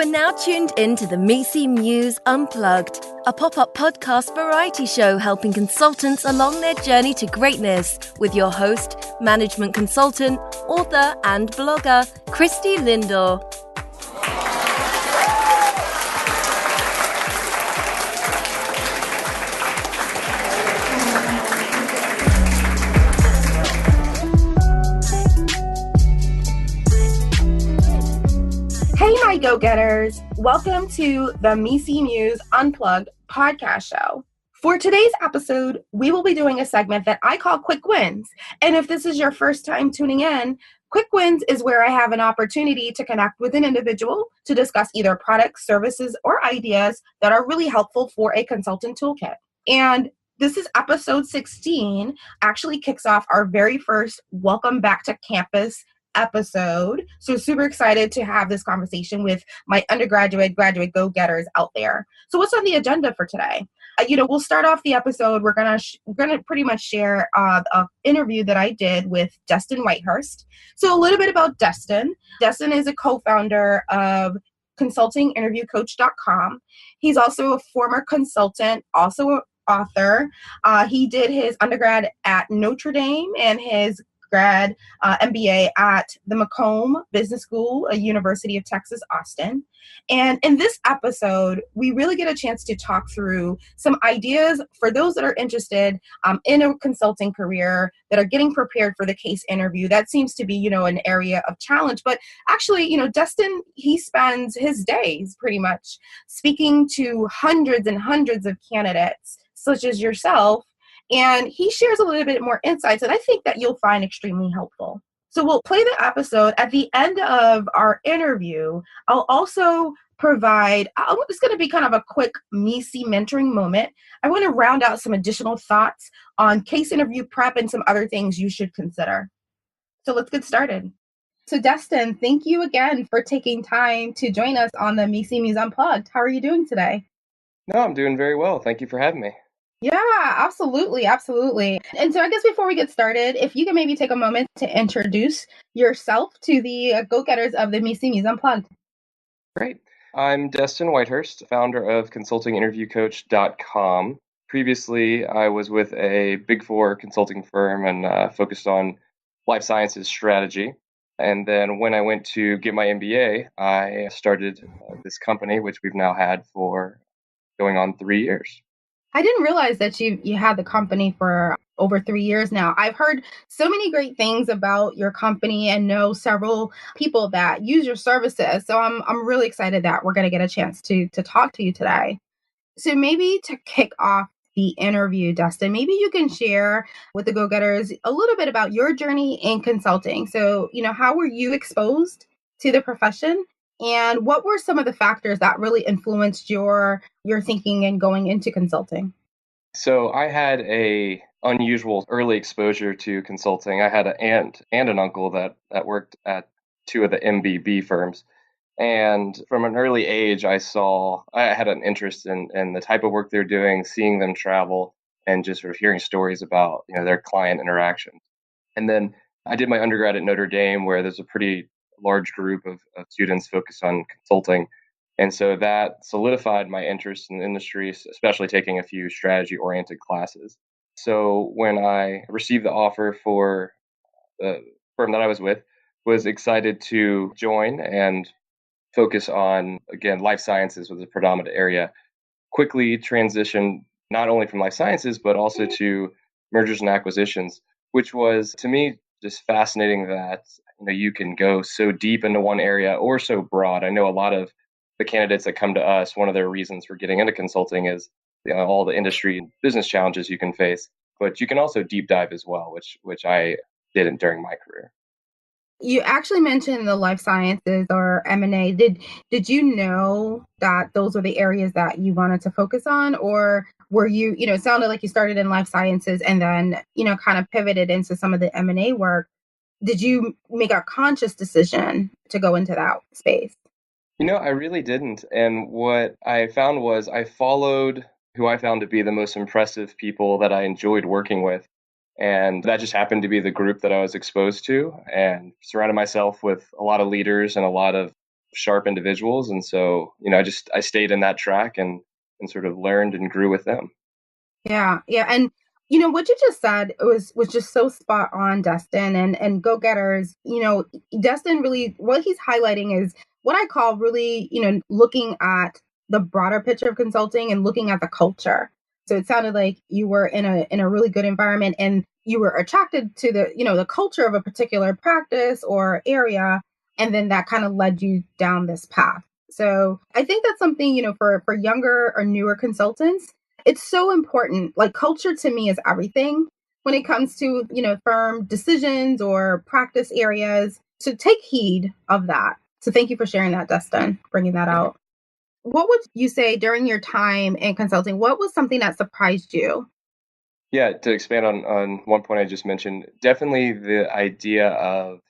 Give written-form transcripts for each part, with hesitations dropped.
are now tuned into the Misi Muse Unplugged, a pop-up podcast variety show helping consultants along their journey to greatness with your host, management consultant, author and blogger, Christy Lindor. Hey, my go-getters. Welcome to the Misi Muse Unplugged podcast show. For today's episode, we will be doing a segment that I call Quick Wins. And if this is your first time tuning in, Quick Wins is where I have an opportunity to connect with an individual to discuss either products, services, or ideas that are really helpful for a consultant toolkit. And this is episode 16, actually kicks off our very first Welcome Back to Campus episode. So super excited to have this conversation with my undergraduate, graduate go-getters out there. So what's on the agenda for today? We'll start off the episode. We're gonna pretty much share an interview that I did with Destin Whitehurst. So a little bit about Destin. Destin is a co-founder of consultinginterviewcoach.com. He's also a former consultant, also an author. He did his undergrad at Notre Dame and his grad MBA at the Macomb Business School, University of Texas, Austin. And in this episode, we really get a chance to talk through some ideas for those that are interested in a consulting career, that are getting prepared for the case interview. That seems to be, an area of challenge. But actually, Destin, he spends his days pretty much speaking to hundreds and hundreds of candidates, such as yourself, and he shares a little bit more insights that I think that you'll find extremely helpful. So we'll play the episode. At the end of our interview, I'll also provide, it's going to be kind of a quick Misi mentoring moment. I want to round out some additional thoughts on case interview prep and some other things you should consider. So let's get started. So Destin, thank you again for taking time to join us on the Misi Muse Unplugged. How are you doing today? No, I'm doing very well. Thank you for having me. Yeah, absolutely. Absolutely. And so I guess before we get started, if you can maybe take a moment to introduce yourself to the go-getters of the Misi Muse Unplugged. Great. I'm Destin Whitehurst, founder of consultinginterviewcoach.com. Previously, I was with a Big Four consulting firm and focused on life sciences strategy. And then when I went to get my MBA, I started this company, which we've now had for going on 3 years. I didn't realize that you had the company for over 3 years now. I've heard so many great things about your company and know several people that use your services. So I'm really excited that we're going to get a chance to talk to you today. So maybe to kick off the interview, Destin, maybe you can share with the go-getters a little bit about your journey in consulting. So, how were you exposed to the profession? And what were some of the factors that really influenced your thinking and going into consulting? So I had a unusual early exposure to consulting. I had an aunt and an uncle that worked at two of the MBB firms. And from an early age, I had an interest in the type of work they're doing, seeing them travel, and just sort of hearing stories about their client interactions. And then I did my undergrad at Notre Dame, where there's a pretty large group of students focused on consulting. And so that solidified my interest in the industry, especially taking a few strategy-oriented classes. So when I received the offer for the firm that I was excited to join and focus on, again, life sciences was a predominant area. Quickly transitioned not only from life sciences, but also to mergers and acquisitions, which was, to me, just fascinating that you can go so deep into one area or so broad. I know a lot of the candidates that come to us, one of their reasons for getting into consulting is all the industry and business challenges you can face, but you can also deep dive as well, which I didn't during my career. You actually mentioned the life sciences or M&A. Did you know that those were the areas that you wanted to focus on, or were you, it sounded like you started in life sciences and then, kind of pivoted into some of the M&A work. Did you make a conscious decision to go into that space? I really didn't. And what I found was I followed who I found to be the most impressive people that I enjoyed working with. And that just happened to be the group that I was exposed to, and surrounded myself with a lot of leaders and a lot of sharp individuals. And so, I stayed in that track and sort of learned and grew with them. Yeah, yeah, and what you just said was just so spot on, Destin, and go getters. Destin really what he's highlighting is what I call really looking at the broader picture of consulting and looking at the culture. So it sounded like you were in a really good environment and you were attracted to the culture of a particular practice or area, and then that kind of led you down this path. So I think that's something for younger or newer consultants, it's so important. Like culture to me is everything when it comes to, firm decisions or practice areas. So take heed of that. So thank you for sharing that, Dustin, bringing that out. What would you say during your time in consulting? What was something that surprised you? Yeah, to expand on one point I just mentioned, definitely the idea of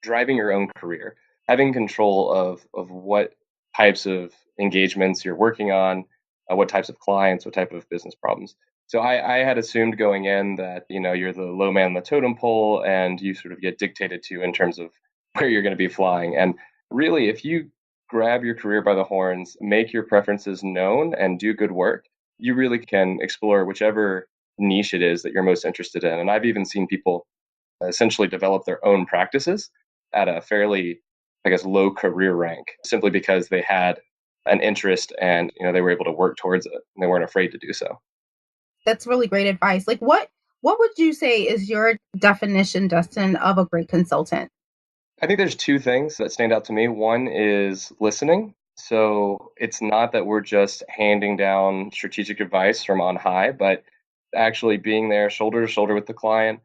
driving your own career, having control of what types of engagements you're working on, what types of clients, what type of business problems. So I had assumed going in that you're the low man on the totem pole and you sort of get dictated to in terms of where you're going to be flying. And really, if you grab your career by the horns, make your preferences known, and do good work, you really can explore whichever niche it is that you're most interested in. And I've even seen people essentially develop their own practices at a fairly, I guess, low career rank simply because they had an interest and they were able to work towards it and they weren't afraid to do so. That's really great advice. Like what would you say is your definition, Dustin, of a great consultant? I think there's two things that stand out to me. One is listening. So it's not that we're just handing down strategic advice from on high, but actually being there shoulder to shoulder with the client,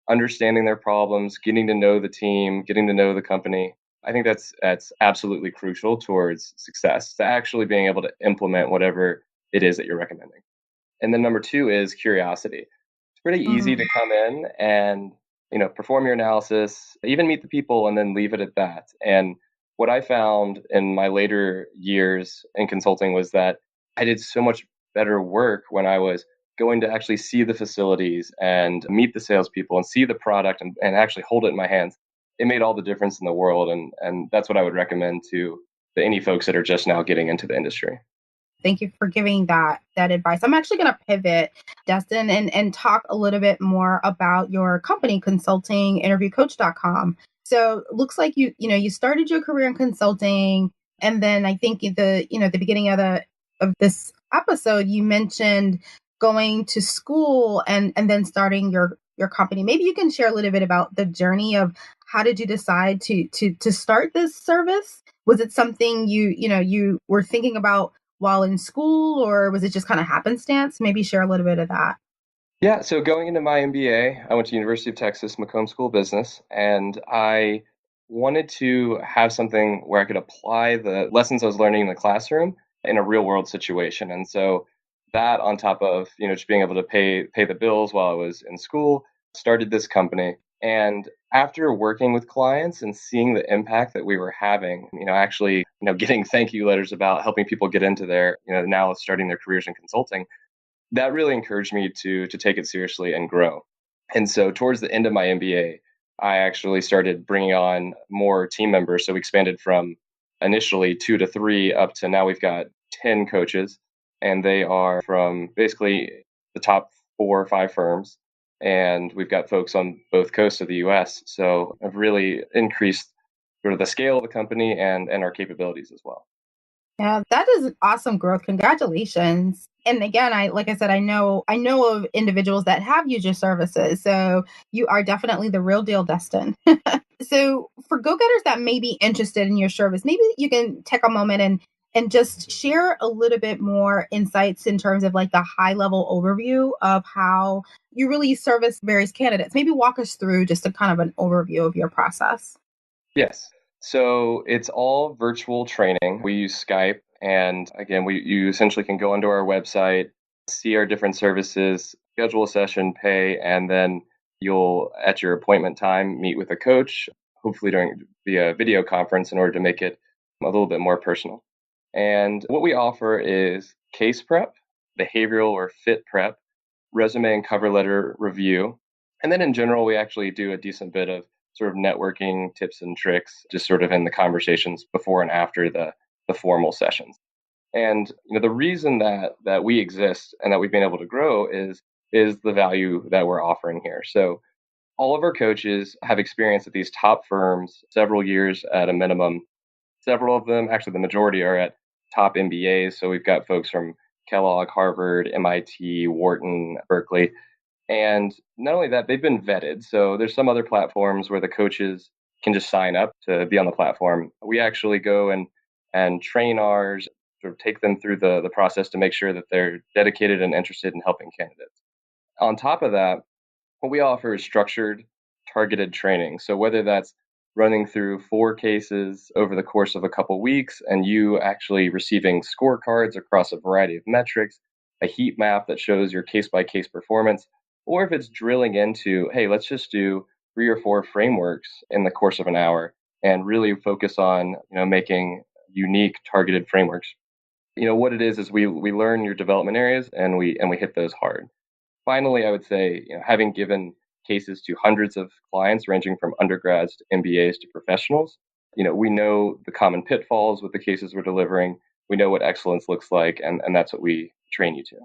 understanding their problems, getting to know the team, getting to know the company. I think that's absolutely crucial towards success, to actually being able to implement whatever it is that you're recommending. And then number two is curiosity. It's pretty easy to come in and perform your analysis, even meet the people, and then leave it at that. And what I found in my later years in consulting was that I did so much better work when I was going to actually see the facilities and meet the salespeople and see the product and actually hold it in my hands. It made all the difference in the world, and that's what I would recommend to any folks that are just now getting into the industry. Thank you for giving that advice. I'm actually going to pivot, Destin, and talk a little bit more about your company, consultinginterviewcoach.com. So it looks like you started your career in consulting, and then I think the beginning of this episode you mentioned going to school and then starting your company. Maybe you can share a little bit about the journey of how did you decide to start this service? Was it something you were thinking about while in school, or was it just kind of happenstance? Maybe share a little bit of that. Yeah, so going into my MBA, I went to University of Texas Macomb School of Business, and I wanted to have something where I could apply the lessons I was learning in the classroom in a real world situation. And so that on top of, just being able to pay the bills while I was in school, started this company. And after working with clients and seeing the impact that we were having, actually, getting thank you letters about helping people get into their, now starting their careers in consulting, that really encouraged me to take it seriously and grow. And so towards the end of my MBA, I actually started bringing on more team members. So we expanded from initially 2 to 3 up to now we've got 10 coaches, and they are from basically the top 4 or 5 firms. And we've got folks on both coasts of the US. So I've really increased sort of the scale of the company and our capabilities as well. Yeah, that is awesome growth. Congratulations. And again, like I said, I know of individuals that have used your services. So you are definitely the real deal, Destin. So for go-getters that may be interested in your service, maybe you can take a moment and just share a little bit more insights in terms of like the high level overview of how you really service various candidates. Maybe walk us through just a kind of an overview of your process. Yes. So it's all virtual training. We use Skype. And again, you essentially can go onto our website, see our different services, schedule a session, pay, and then you'll, at your appointment time, meet with a coach, hopefully during via video conference in order to make it a little bit more personal. And what we offer is case prep, behavioral or fit prep, resume and cover letter review. And then in general, we actually do a decent bit of sort of networking tips and tricks, just sort of in the conversations before and after the formal sessions. And the reason that we exist and that we've been able to grow is the value that we're offering here. So all of our coaches have experience at these top firms, several years at a minimum. Several of them, actually the majority, are at top MBAs. So we've got folks from Kellogg, Harvard, MIT, Wharton, Berkeley. And not only that, they've been vetted. So there's some other platforms where the coaches can just sign up to be on the platform. We actually go and train ours, sort of take them through the process to make sure that they're dedicated and interested in helping candidates. On top of that, what we offer is structured, targeted training. So whether that's running through 4 cases over the course of a couple weeks and you actually receiving scorecards across a variety of metrics, a heat map that shows your case by case performance, or if it's drilling into, hey, let's just do 3 or 4 frameworks in the course of an hour and really focus on, making unique targeted frameworks. What it is we learn your development areas and we hit those hard. Finally, I would say, having given cases to hundreds of clients ranging from undergrads to MBAs to professionals, we know the common pitfalls with the cases we're delivering. We know what excellence looks like, and that's what we train you to.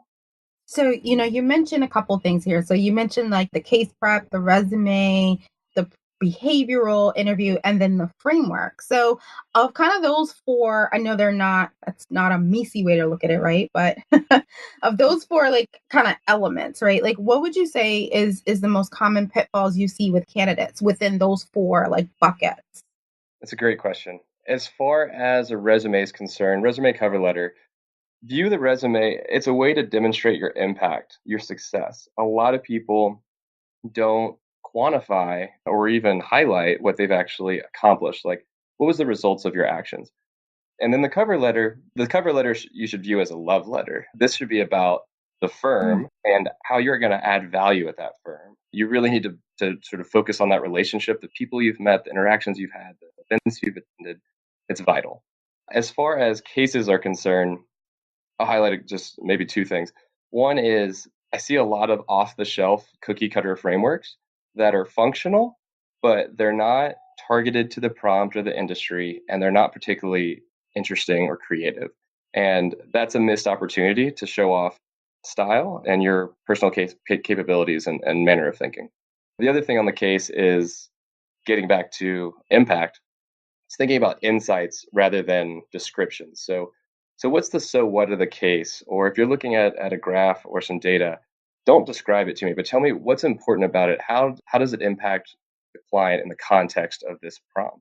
So, you mentioned a couple things here. So you mentioned like the case prep, the resume, the behavioral interview, and then the framework. So of kind of those 4, I know that's not a messy way to look at it, right? But of those 4 like kind of elements, right? Like what would you say is the most common pitfalls you see with candidates within those 4 like buckets? That's a great question. As far as a resume is concerned, resume cover letter, view the resume. It's a way to demonstrate your impact, your success. A lot of people don't quantify or even highlight what they've actually accomplished. Like, what was the results of your actions? And then the cover letter you should view as a love letter. This should be about the firm and how you're going to add value at that firm. You really need to sort of focus on that relationship, the people you've met, the interactions you've had, the events you've attended. It's vital. As far as cases are concerned, I'll highlight just maybe 2 things. One is I see a lot of off-the-shelf cookie cutter frameworks that are functional, but they're not targeted to the prompt or the industry, and they're not particularly interesting or creative. And that's a missed opportunity to show off style and your personal capabilities and manner of thinking. The other thing on the case is getting back to impact. It's thinking about insights rather than descriptions. So what's the so what of the case? Or if you're looking at a graph or some data, don't describe it to me, but tell me what's important about it. How does it impact the client in the context of this prompt?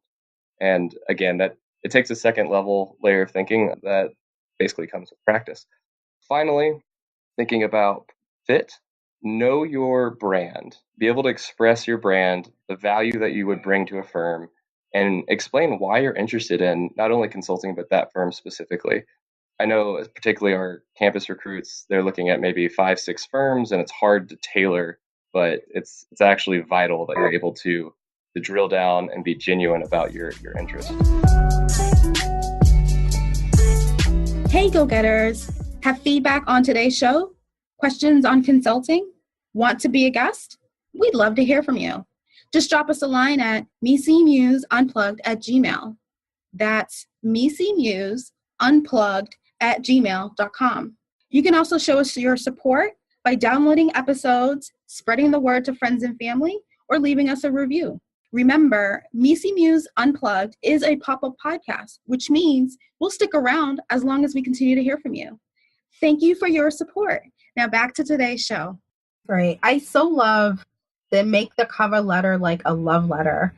And again, that it takes a second level layer of thinking that basically comes with practice. Finally, thinking about fit, know your brand, be able to express your brand, the value that you would bring to a firm, and explain why you're interested in not only consulting, but that firm specifically. I know particularly our campus recruits, they're looking at maybe 5, 6 firms, and it's hard to tailor, but it's actually vital that you're able to drill down and be genuine about your interest. Hey, go-getters. Have feedback on today's show? Questions on consulting? Want to be a guest? We'd love to hear from you. Just drop us a line at mcmuseunplugged@gmail.com. That's mcmuseunplugged@gmail.com. You can also show us your support by downloading episodes, spreading the word to friends and family, or leaving us a review. Remember, Muse Unplugged is a pop-up podcast, which means we'll stick around as long as we continue to hear from you. Thank you for your support. Now back to today's show. Great. I so love that make the cover letter like a love letter.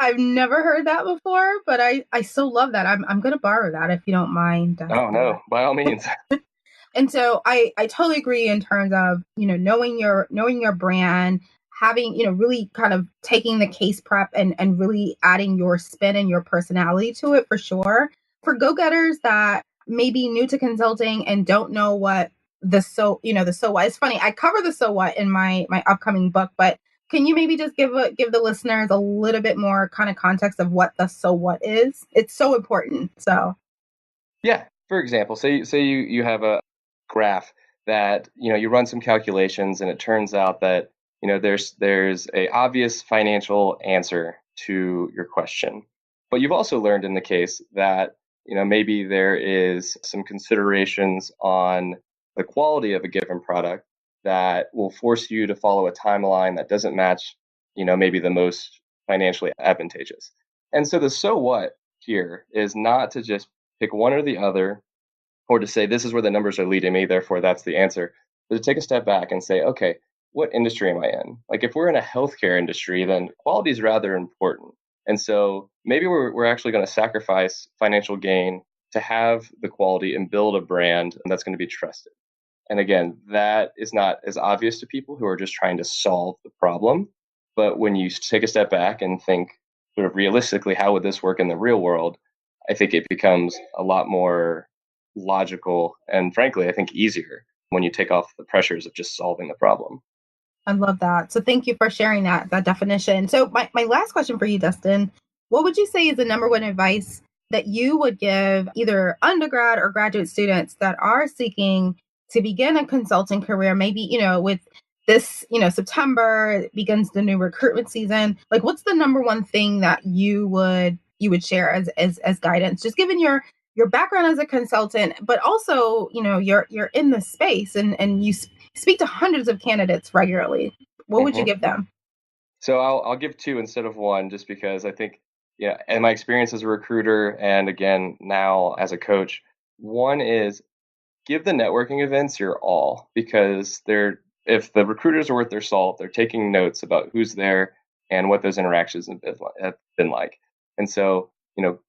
I've never heard that before, but I so love that. I'm going to borrow that if you don't mind. Oh, no, by all means. And so I totally agree in terms of, knowing your brand, having, really kind of taking the case prep and really adding your spin and your personality to it for sure. For go-getters that may be new to consulting and don't know what the so what. It's funny, I cover the so what in my upcoming book, but can you maybe just give the listeners a little bit more kind of context of what the so what is? It's so important. So yeah, for example, say you have a graph that you run some calculations and it turns out that there's a obvious financial answer to your question. But you've also learned in the case that, maybe there is some considerations on the quality of a given product that will force you to follow a timeline that doesn't match, maybe the most financially advantageous. And so the so what here is not to just pick one or the other, or to say this is where the numbers are leading me, therefore that's the answer, but to take a step back and say, okay, what industry am I in? Like if we're in a healthcare industry, then quality is rather important. And so maybe we're actually going to sacrifice financial gain to have the quality and build a brand that's going to be trusted. And again, that is not as obvious to people who are just trying to solve the problem. But when you take a step back and think sort of realistically, how would this work in the real world? I think it becomes a lot more logical and frankly, I think easier when you take off the pressures of just solving the problem. I love that. So thank you for sharing that definition. So my last question for you, Destin, what would you say is the number one advice that you would give either undergrad or graduate students that are seeking to begin a consulting career, maybe, with this, September begins the new recruitment season. Like what's the number one thing that you would share as guidance, just given your background as a consultant, but also, you're in the space and you speak to hundreds of candidates regularly. What would you give them? So I'll give two instead of one, just because I think, and my experience as a recruiter and again, now as a coach, one is give the networking events your all, because if the recruiters are worth their salt, they're taking notes about who's there and what those interactions have been like. And so,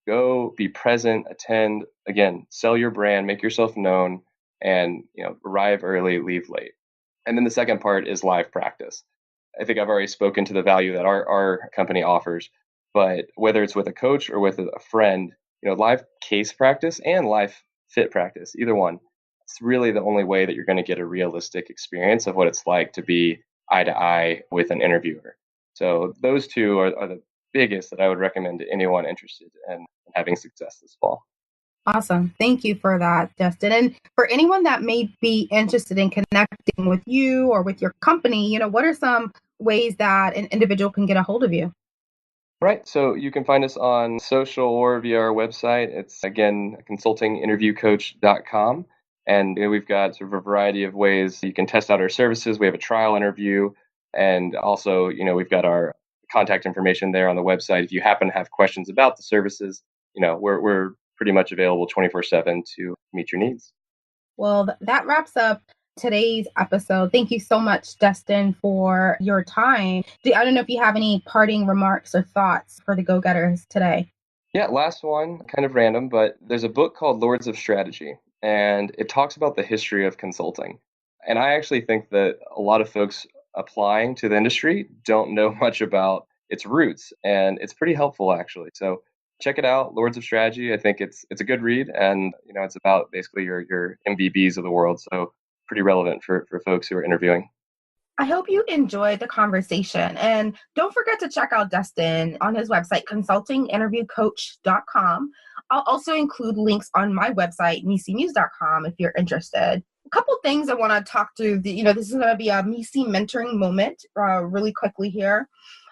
go be present, attend, again, sell your brand, make yourself known, and, arrive early, leave late. And then the second part is live practice. I think I've already spoken to the value that our company offers, but whether it's with a coach or with a friend, live case practice and live fit practice, either one, it's really the only way that you're going to get a realistic experience of what it's like to be eye to eye with an interviewer. So those two are the biggest that I would recommend to anyone interested in having success this fall. Awesome. Thank you for that, Destin. And for anyone that may be interested in connecting with you or with your company, what are some ways that an individual can get a hold of you? Right. So you can find us on social or via our website. It's, again, consultinginterviewcoach.com. And we've got sort of a variety of ways you can test out our services. We have a trial interview. And also, we've got our contact information there on the website. If you happen to have questions about the services, we're pretty much available 24/7 to meet your needs. Well, that wraps up today's episode. Thank you so much, Destin, for your time. I don't know if you have any parting remarks or thoughts for the go-getters today. Yeah, last one, kind of random, but there's a book called Lords of Strategy, and it talks about the history of consulting. And I actually think that a lot of folks applying to the industry don't know much about its roots, and it's pretty helpful actually. So check it out, Lords of Strategy. I think it's a good read, and it's about basically your MBBs of the world, so pretty relevant for folks who are interviewing. I hope you enjoyed the conversation. And don't forget to check out Destin on his website, consultinginterviewcoach.com. I'll also include links on my website, missimuse.com, if you're interested. A couple things I want to talk through. This is going to be a Misi mentoring moment really quickly here.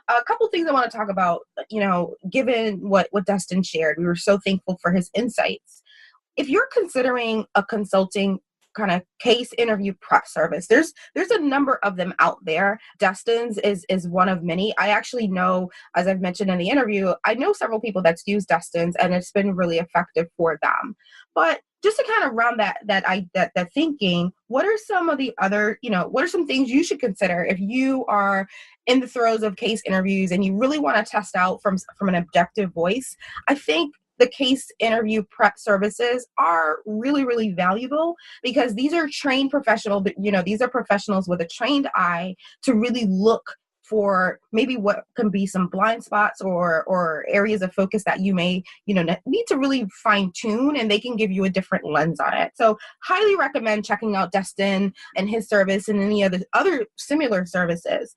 A couple things I want to talk about, given what Destin shared. We were so thankful for his insights. If you're considering a consulting kind of case interview prep service, there's a number of them out there. Destin's is one of many. I actually know, as I've mentioned in the interview, I know several people that's used Destin's and it's been really effective for them. But just to kind of round that thinking, what are some of the other, what are some things you should consider if you are in the throes of case interviews and you really want to test out from an objective voice? I think the case interview prep services are really, really valuable because these are trained professionals, these are professionals with a trained eye to really look for maybe what can be some blind spots or areas of focus that you may, need to really fine tune, and they can give you a different lens on it. So highly recommend checking out Destin and his service and any other similar services.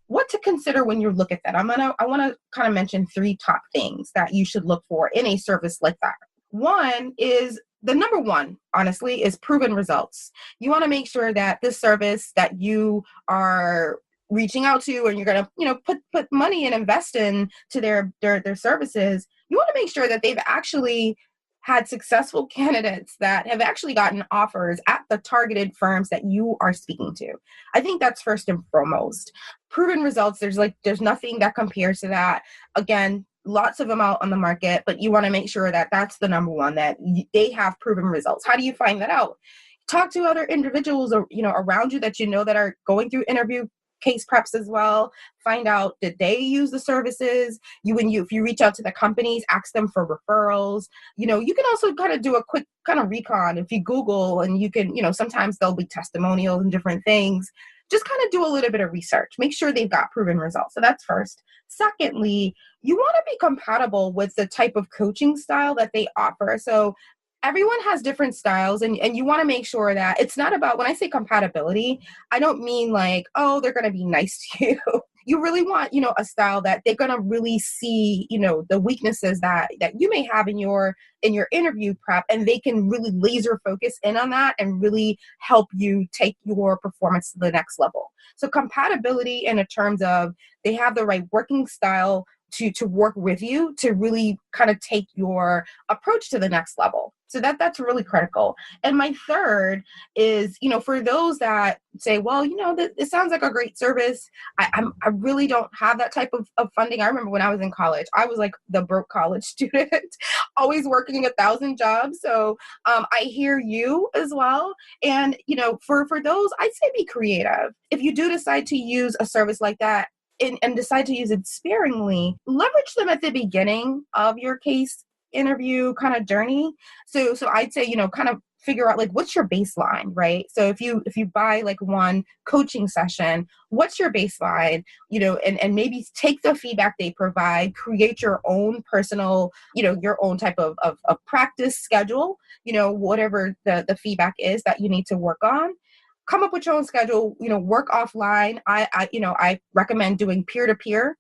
What to consider when you look at that? I want to kind of mention 3 top things that you should look for in a service like that. One is, the number one, honestly, is proven results. You want to make sure that this service that you are reaching out to, and you're going to, put money and invest in to their services, you want to make sure that they've actually had successful candidates that have actually gotten offers at the targeted firms that you are speaking to. I think that's first and foremost. Proven results, there's nothing that compares to that. Again, lots of them out on the market, but you want to make sure that that's the number one, that they have proven results. How do you find that out? Talk to other individuals, around you that that are going through interview case preps as well. Find out, did they use the services? If you reach out to the companies, ask them for referrals. You can also kind of do a quick kind of recon if you Google, and you can, sometimes there'll be testimonials and different things. Just kind of do a little bit of research. Make sure they've got proven results. So that's first. Secondly, you want to be compatible with the type of coaching style that they offer. So everyone has different styles, and you want to make sure that it's not about, when I say compatibility, I don't mean like, oh, they're going to be nice to you. You really want, a style that they're going to really see, the weaknesses that you may have in your interview prep, and they can really laser focus in on that and really help you take your performance to the next level. So compatibility in terms of they have the right working style to work with you to really kind of take your approach to the next level. So that's really critical. And my third is, for those that say, well, it sounds like a great service. I really don't have that type of funding. I remember when I was in college, I was like the broke college student, always working 1,000 jobs. So I hear you as well. And, for those, I'd say be creative. If you do decide to use a service like that, and decide to use it sparingly, leverage them at the beginning of your case interview kind of journey. So I'd say, kind of figure out like, what's your baseline, right? So if you buy like one coaching session, what's your baseline, and maybe take the feedback they provide, create your own personal, your own type of practice schedule, whatever the feedback is that you need to work on. Come up with your own schedule, work offline. I recommend doing peer-to-peer,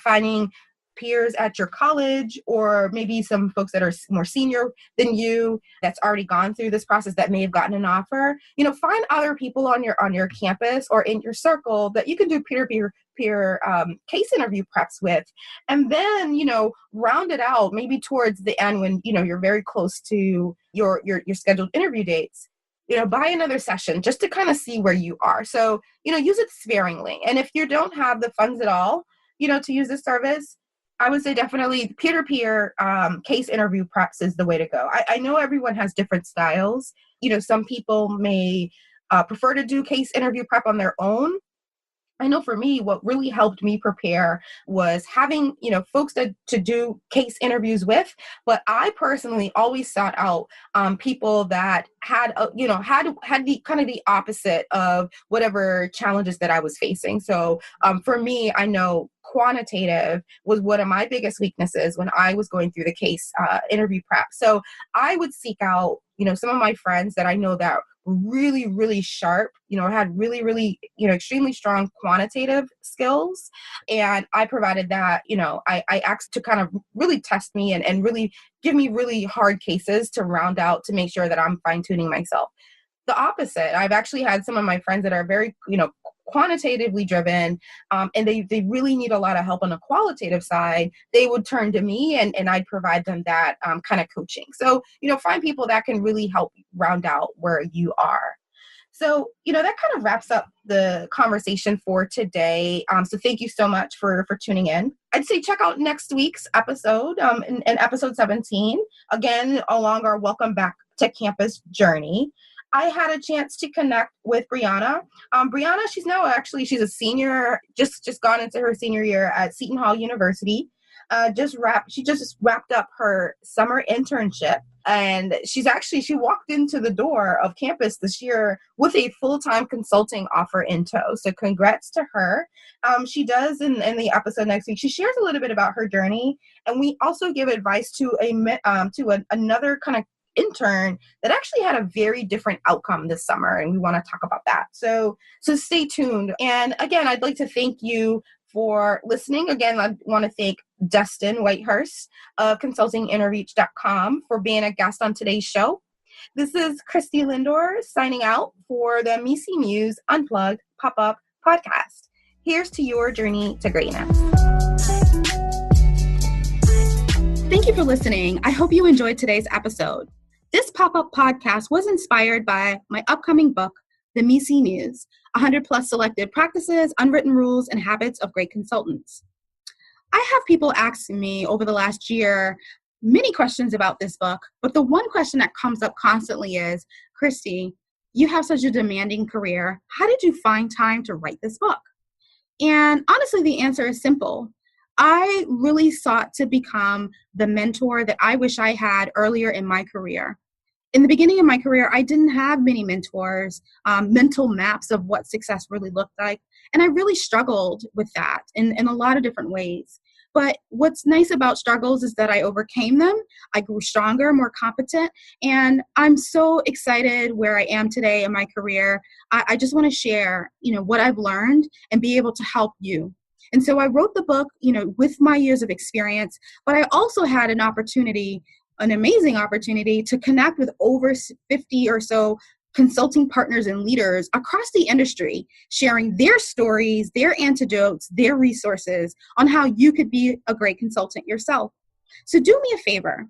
finding peers at your college, or maybe some folks that are more senior than you that's already gone through this process that may have gotten an offer. Find other people on your campus or in your circle that you can do peer-to-peer case interview preps with, and then round it out maybe towards the end when you're very close to your scheduled interview dates. Buy another session just to kind of see where you are. So, use it sparingly. And if you don't have the funds at all, to use this service, I would say definitely peer-to-peer case interview preps is the way to go. I know everyone has different styles. Some people may prefer to do case interview prep on their own. I know for me, what really helped me prepare was having, folks to do case interviews with. But I personally always sought out people that had the kind of the opposite of whatever challenges that I was facing. So for me, I know quantitative was one of my biggest weaknesses when I was going through the case interview prep. So I would seek out, some of my friends that I know that really, really sharp, had really, really, extremely strong quantitative skills. And I provided that, I asked to kind of really test me and really give me really hard cases to round out to make sure that I'm fine tuning myself. The opposite, I've actually had some of my friends that are very, quantitatively driven, and they really need a lot of help on the qualitative side. They would turn to me and I'd provide them that kind of coaching. So, find people that can really help round out where you are. So, that kind of wraps up the conversation for today. So thank you so much for tuning in. I'd say check out next week's episode, in episode 17, again, along our Welcome Back to Campus journey. I had a chance to connect with Brianna. Brianna, she's a senior, just gone into her senior year at Seton Hall University. She just wrapped up her summer internship, and she walked into the door of campus this year with a full-time consulting offer in tow. So congrats to her. She does in the episode next week. She shares a little bit about her journey, and we also give advice to another kind of intern that actually had a very different outcome this summer, and we want to talk about that. So stay tuned. And again, I'd like to thank you for listening. Again, I want to thank Destin Whitehurst of consultinginterreach.com for being a guest on today's show. This is Christy Lindor signing out for the Misi Muse Unplugged Pop-Up Podcast. Here's to your journey to greatness. Thank you for listening. I hope you enjoyed today's episode. This pop-up podcast was inspired by my upcoming book, The Misi Muse, 100 plus selected practices, unwritten rules, and habits of great consultants. I have people asking me over the last year many questions about this book, but the one question that comes up constantly is, Christy, you have such a demanding career. How did you find time to write this book? And honestly, the answer is simple. I really sought to become the mentor that I wish I had earlier in my career. In the beginning of my career, I didn't have many mentors, mental maps of what success really looked like. And I really struggled with that in a lot of different ways. But what's nice about struggles is that I overcame them. I grew stronger, more competent, and I'm so excited where I am today in my career. I just want to share, what I've learned and be able to help you. And so I wrote the book, with my years of experience, but I also had an amazing opportunity to connect with over 50 or so consulting partners and leaders across the industry, sharing their stories, their antidotes, their resources on how you could be a great consultant yourself. So do me a favor,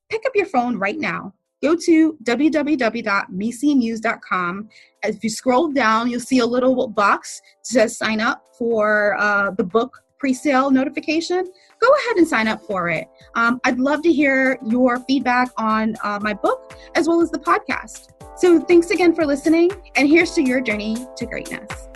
pick up your phone right now. Go to www.misimuse.com. If you scroll down, you'll see a little box that says sign up for the book pre-sale notification. Go ahead and sign up for it. I'd love to hear your feedback on my book as well as the podcast. So thanks again for listening, and here's to your journey to greatness.